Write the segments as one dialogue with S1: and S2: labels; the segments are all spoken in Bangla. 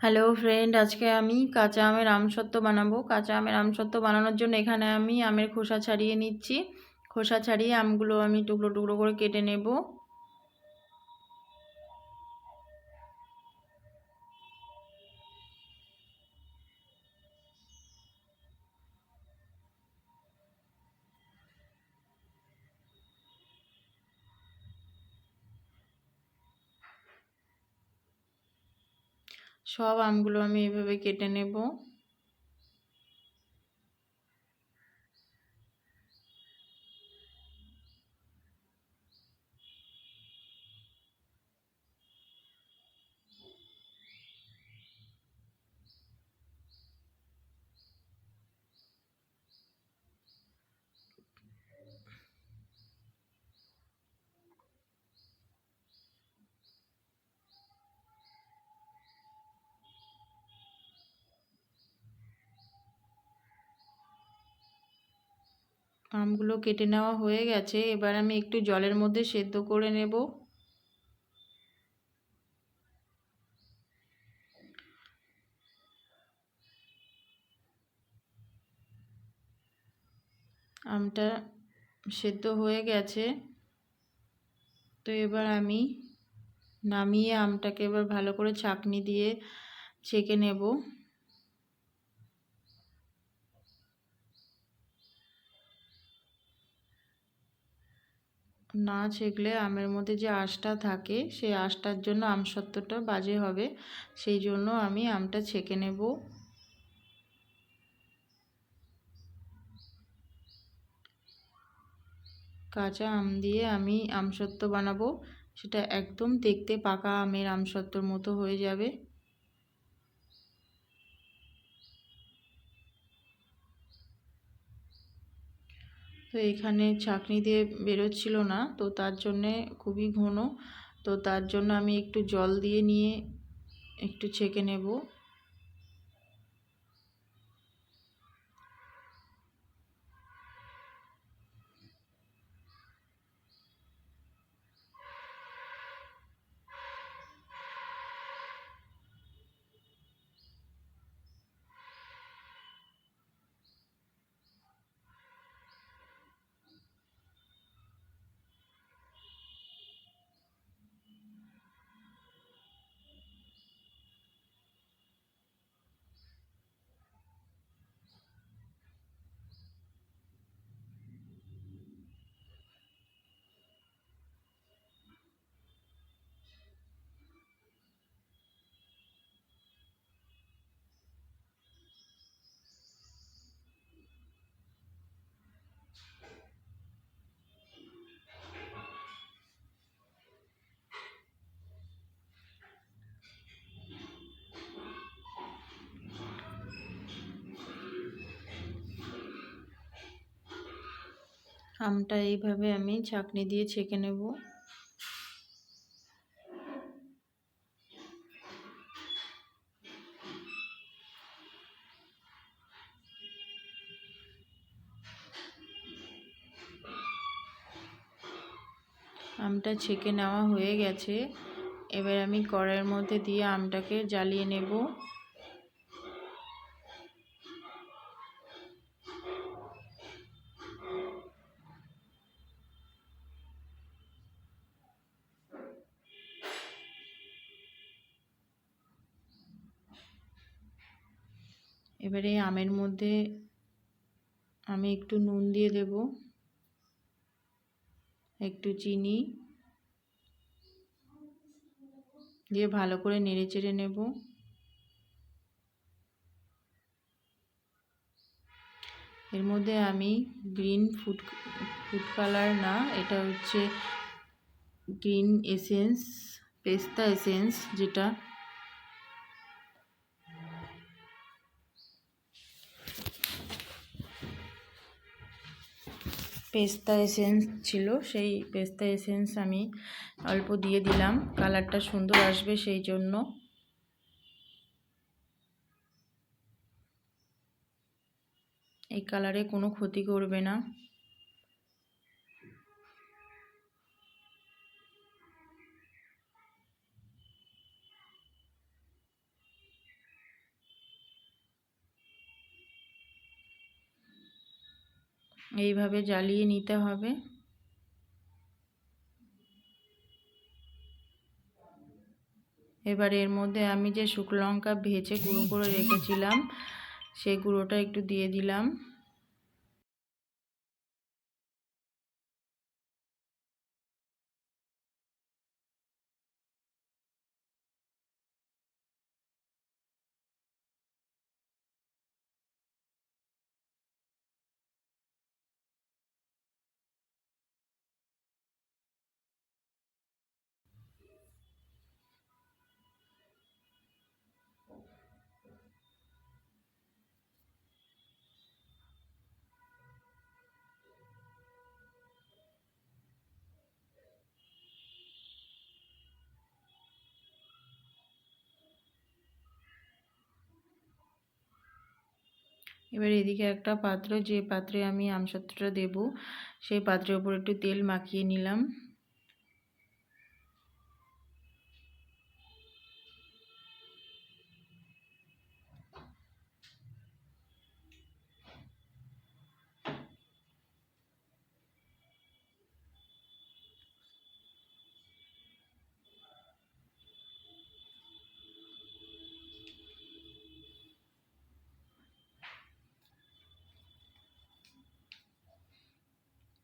S1: হ্যালো ফ্রেন্ড, আজকে আমি কাঁচা আমের আমসত্ত্ব বানাবো। কাঁচা আমের আমসত্ত্ব বানানোর জন্য এখানে আমি আমের খোসা ছাড়িয়ে নিচ্ছি। খোসা ছাড়িয়ে আমগুলো আমি টুকরো টুকরো করে কেটে নেব। সব আমগুলো আমি এভাবে কেটে নেব। আমগুলো কেটে নেওয়া হয়ে গেছে। এবার আমি একটু জলের মধ্যে সেদ্ধ করে নেব। আমটা সেদ্ধ হয়ে গেছে, তো এবার আমি নামিয়ে আমটাকে এবার ভালো করে ছাঁকনি দিয়ে ছেঁকে নেব। না ছেঁকলে আমের মধ্যে যে আঁশটা থাকে সেই আঁশটার জন্য আমসত্ত্বটা বাজে হবে, সেই জন্য আমি আমটা ছেঁকে নেব। কাঁচা আম দিয়ে আমি আমসত্ত্ব বানাবো, সেটা একদম দেখতে পাকা আমের আমসত্ত্বর মতো হয়ে যাবে। তো এখানে ছাঁকনি দিয়ে বেরোচ্ছিল না, তো তার জন্যে খুবই ঘন, তো তার জন্য আমি একটু জল দিয়ে নিয়ে একটু ছেঁকে নেব। আমটা এইভাবে আমি ছাঁকনি দিয়ে ছেঁকে নেব। আমটা ছেঁকে নেওয়া হয়ে গেছে। এবার আমি কড়াইয়ের মধ্যে দিয়ে আমটাকে জ্বালিয়ে নেব। এবারে আমের মধ্যে আমি একটু নুন দিয়ে দেব, একটু চিনি দিয়ে ভালো করে নেড়ে চেড়ে নেব। এর মধ্যে আমি গ্রিন ফুড কালার না, এটা হচ্ছে গ্রিন এসেন্স, পেস্তা এসেন্স, যেটা পেস্তা এসেন্স ছিল, সেই পেস্তা এসেন্স আমি অল্প দিয়ে দিলাম, কালারটা সুন্দর আসবে সেই জন্য। এই কালারে কোনো ক্ষতি করবে না। এইভাবে জ্বালিয়ে নিতে হবে। এবার এর মধ্যে আমি যে শুকনো লঙ্কা ভেজে গুঁড়ো করে রেখেছিলাম সেই গুঁড়োটা একটু দিয়ে দিলাম। এবার এদিকে একটা পাত্র, যে পাত্রে আমি আমসত্ত্বটা দেব সেই পাত্রের উপর একটু তেল মাখিয়ে নিলাম।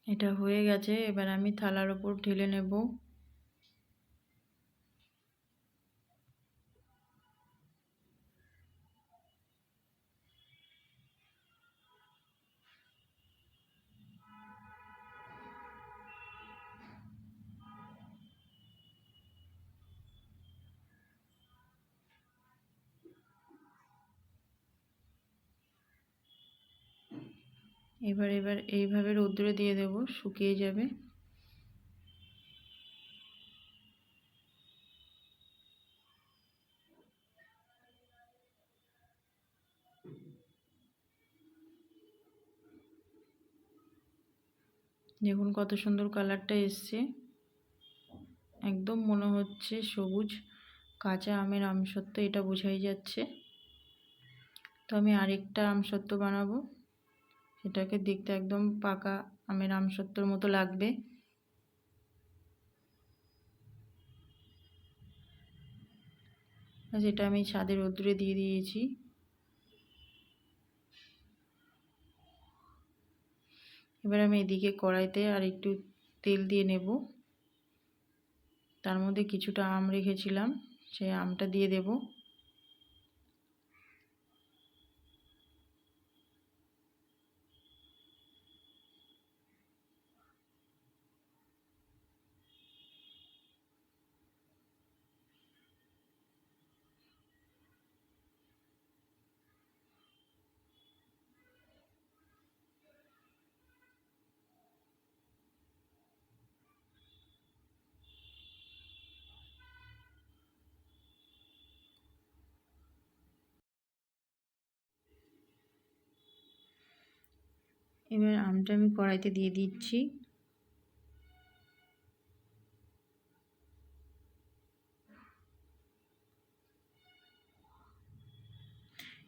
S1: এটা হয়ে গেছে, এবার আমি থালার উপর ঢেলে নেব। এবার এইভাবে রৌদ্রে দিয়ে দেব, শুকিয়ে যাবে। দেখুন কত সুন্দর কালারটা এসছে, একদম মনে হচ্ছে সবুজ কাঁচা আমের আমসত্ত্ব, এটা বোঝাই যাচ্ছে। তো আমি আরেকটা আমসত্ত্ব বানাবো, সেটাকে দেখতে একদম পাকা আমের আমসত্ত্বর মতো লাগবে। যেটা আমি ছাদে রোদ্দুরে দিয়ে দিয়েছি। এবার আমি এদিকে কড়াইতে আর একটু তেল দিয়ে নেব, তার মধ্যে কিছুটা আম রেখেছিলাম, সেই আমটা দিয়ে দেব। এবার আমটা আমি কড়াইতে দিয়ে দিচ্ছি।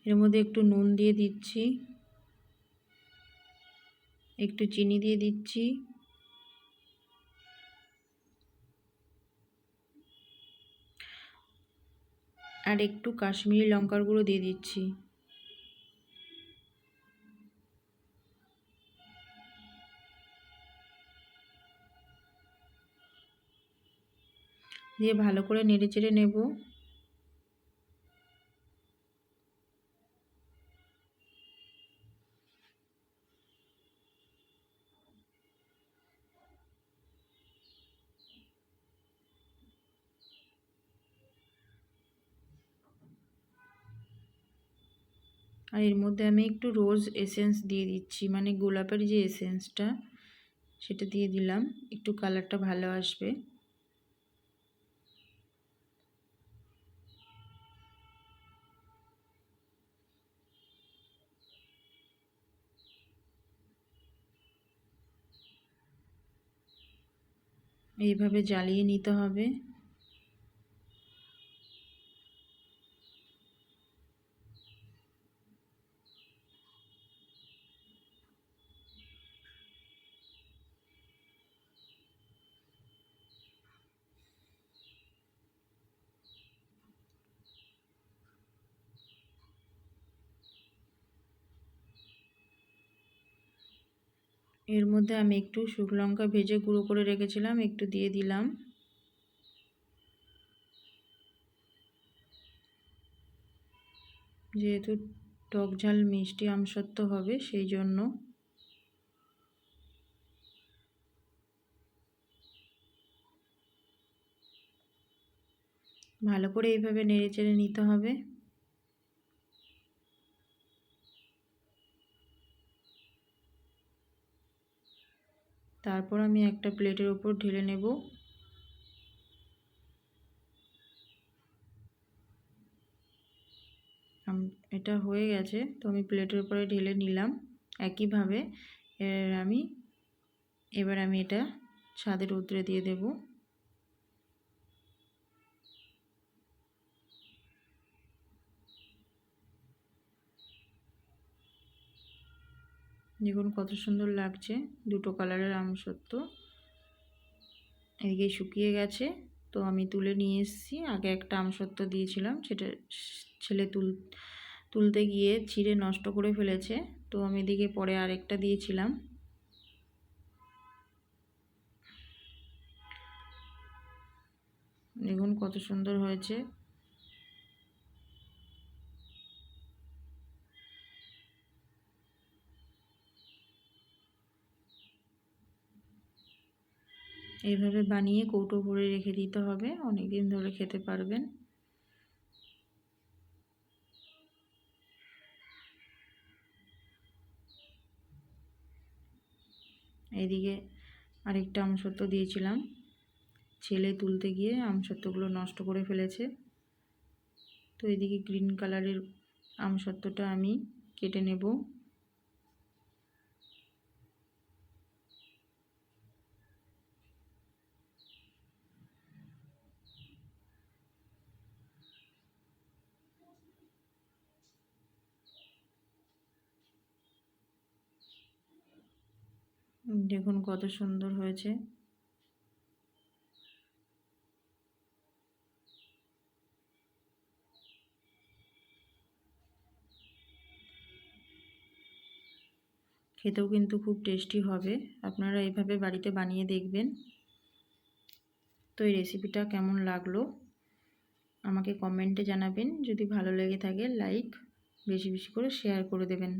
S1: এর মধ্যে একটু নুন দিয়ে দিচ্ছি, একটু চিনি দিয়ে দিচ্ছি, আর একটু কাশ্মীরি লঙ্কার গুঁড়ো দিয়ে দিচ্ছি। দিয়ে ভালো করে নেড়ে চেড়ে নেব। আর এর মধ্যে আমি একটু রোজ এসেন্স দিয়ে দিচ্ছি, মানে গোলাপের যে এসেন্সটা সেটা দিয়ে দিলাম, একটু কালারটা ভালো আসবে। এইভাবে জ্বালিয়ে নিতে হবে। এর মধ্যে আমি একটু শুকনো লঙ্কা ভেজে গুঁড়ো করে রেখেছিলাম, একটু দিয়ে দিলাম। যেহেতু টক ঝাল মিষ্টি আমসত্ত্ব হবে সেই জন্য। ভালো করে এইভাবে নেড়ে চেড়ে নিতে হবে। তারপর আমি একটা প্লেটের উপর ঢেলে নেব। এটা হয়ে গেছে, তো আমি প্লেটের উপরে ঢেলে নিলাম। একইভাবে এবার আমি এটা ছাদের রৌদ্রে দিয়ে দেব। দেখুন কত সুন্দর লাগছে, দুটো কালারের আমসত্ত্ব। এদিকে শুকিয়ে গেছে, তো আমি তুলে নিয়ে এসেছি। আগে একটা আমসত্ত্ব দিয়েছিলাম, সেটা ছেলে তুলতে গিয়ে ছিঁড়ে নষ্ট করে ফেলেছে, তো আমি এদিকে পরে আরেকটা দিয়েছিলাম। দেখুন কত সুন্দর হয়েছে। এইভাবে বানিয়ে কৌটো ভরে রেখে দিতে হবে, অনেক দিন ধরে খেতে পারবেন। এইদিকে আরেকটা আমসত্ত্ব দিয়েছিলাম, ছেলে তুলতে গিয়ে আমসত্ত্বগুলো নষ্ট করে ফেলেছে। তো এদিকে গ্রিন কালারের আমসত্ত্বটা আমি কেটে নেব। দেখুন কত সুন্দর হয়েছে। খেতেও কিন্তু খুব টেস্টি হবে, আপনারা এইভাবে বাড়িতে বানিয়ে দেখবেন। তো এই রেসিপিটা কেমন লাগলো আমাকে কমেন্টে জানাবেন। যদি ভালো লেগে থাকে লাইক বেশি বেশি করে শেয়ার করে দেবেন।